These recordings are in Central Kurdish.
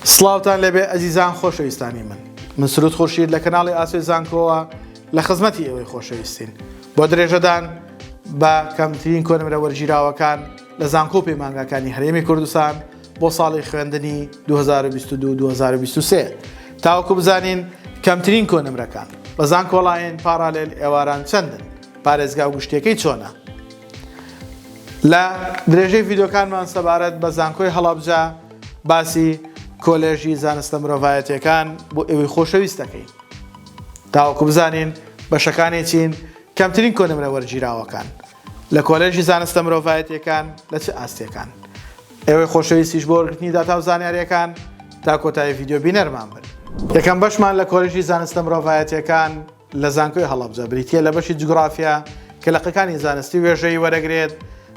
سڵاوتان لەبێ ئەزیزان خۆشەویستانی من سرود خورشید لە کەناڵی ئاسوی زانکۆوە لە خزمەتی ئێوەی خۆشەویستین بۆ درێژەدان بە کەمترین کۆنمرە وەرگیراوەکان لە زانکۆ پەیمانگاکانی هەرێمی کوردستان بۆ ساڵی خوێندنی 2022-2023 تاوەکو بزانین کەمترین کۆنمرەکان بە زانکۆڵایەن پارالێل ئێواران چەندن پارێزگا و گشتەکەی چۆنە لە درێژەی ڤیدۆکانمان سەبارەت بە زانکۆی هەڵەبجە باسی کۆلێژی زانستە مرۆڤایەتیەکان بۆ ئێوەی خۆشەویست دەکەین تاوەکو بزانین بەشەکانی چین کەمترین کۆنمرە وەرگیراوەکان لە کۆلێژی زانستە مرۆڤایەتیەکان لە چه ئاستیەکان ئێوەی خۆشەویستیش بۆ وەرگرتنی داتا و زانیاریەکان تا کۆتایی ڤیدۆ بینەرمان بن یەکەم بەشمان لە کۆلێژی زانستە مرۆڤایەتیەکان لە زانکۆی هەڵەبجە بریتیە لە بەشی جوگرافیا کە لەقەکانی زانستی وێژەی وەرەگرێت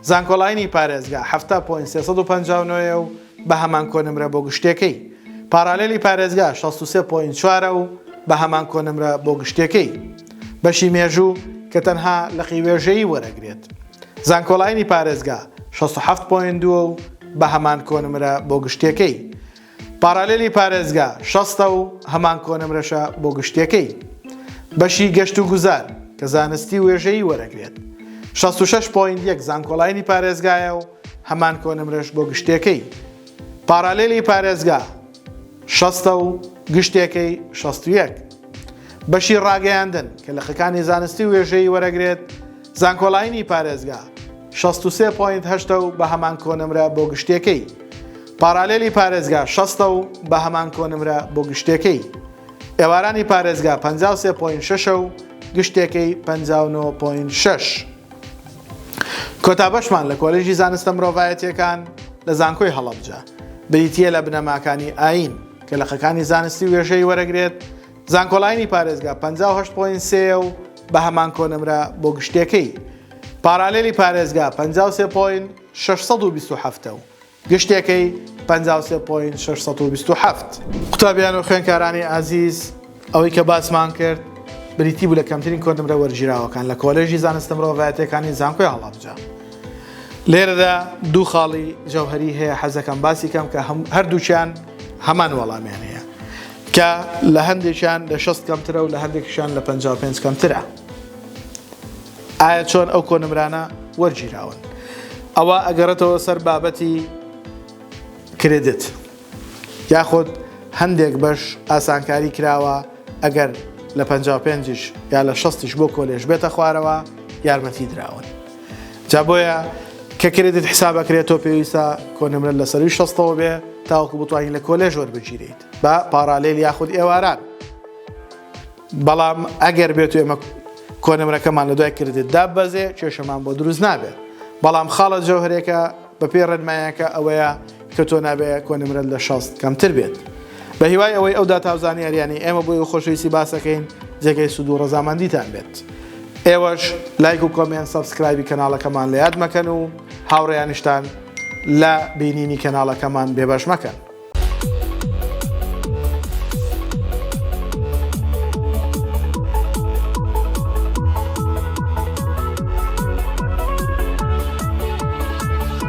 زانکۆڵاینی پارێزگا 7.359 و بە هەمان کۆنمرە بۆ گشتەکەی پارالێلی پارێزگا 63.4 و بە هەمان کۆنمرە بۆ گشتەکەی بەشی مێژوو کە تەنها لە قیوێژەیی وەرەگرێت زانکۆڵاینی پارێزگا 67.2 و بە هەمان کۆنمرە بۆ گشتەکەی پارالێلی پارێزگا 60 و هەمان کۆنمرەشە بۆ گشتەکەی بەشی گەشت و گوزار کە زانستی وێژەیی وەرەگرێت 66.1 زانکۆڵاینی پارێزگایە و هەمان کۆنمرەش بۆ گشتەکەی پارالێلی پارێزگا 60 و گشتەکەی 61 بەشی ڕاگەیاندن کە لەقەکانی زانستی وێژەیی وەرەگرێت زانکۆڵاینی پارێزگا 63.8 و بە هەمان کۆنمرە بۆ گشتەکەی پارالێلی پارێزگا 60 و بە هەمان کۆنمرە بۆ گشتەکەی ئێوارانی پارێزگا 53.6 و گشتەکەی 59.6 کۆتا بەشمان لە کۆلێژی زانستە مرۆڤایەتیەکان لە زانکۆی هەڵەبجە بریتیە لە بنەماکانی ئاین کە لەقەکانی زانستی وێژەی وەرەگرێت زانکۆڵاینی پارێزگا 58.3 و بە هەمان کۆنمرە بۆ گشتەکەی پارالێلی پارێزگا 53.627 و گشتەکەی 53.627 قوتابیان و خوێنکارانی ئازیز ئەوەی کە باسمان کرد بریتی بوو لە کەمترین کۆنمرە وەرگیراوەکان لە کۆلێژی زانستە مرۆڤایەتیەکانی زانکۆی هەڵەبجە لێرەدا دوو خاڵی جەوهەری هەیە حەزەکەم باسی کەم کە هەردووچیان هەمان وەڵامیان هەیە کە لە هەندێکیان لە 60 کەمترە و لە هەندێکیشان لە 55 کەمترە ئایا چۆن ئەو کۆنمرانە وەرگیراون ئەوە ئەگەڕێتەوە سەر بابەتی کرێدت یاخود هەندێک بەش ئاسانکاری کراوە ئەگەر لە 55 یا لە 60 بۆ کۆلێژ بێتە خوارەوە یارمەتی دراون جا بۆیە کە کرێدت حسابەکرێتەوە پێویستە کۆنمرە لە سەروی 60ەوە بێ تاوەکو بتوانین لە کۆلێژ وەربگیرێت بە پارالێل یاخود ئێواران بەڵام ئەگەر بێت و ئێمە کۆنمرەکەمان لە دوای کرێدت دابەزێ کێشەمان بۆ دروست نابێت بەڵام خاڵە جەوهرێکە بەپێ ڕێنمایەکە ئەوەیە کە تۆ نابێت کۆنمرە لە 60 کەمتر بێت بە هیوای ئەوەی ئەو داتا و زانیاریانی ئێمە بۆی خۆشەویستی باسەکەین جێگەی سود و ڕەزامەندیتان بێت ئێوەش لایک و کۆمنت سەبسکرایبی کەناڵەکەمان لە یاد مەکەن و هاوڕێیانیشتان لە بینینی کەناڵەکەمان بێبەش مەکەن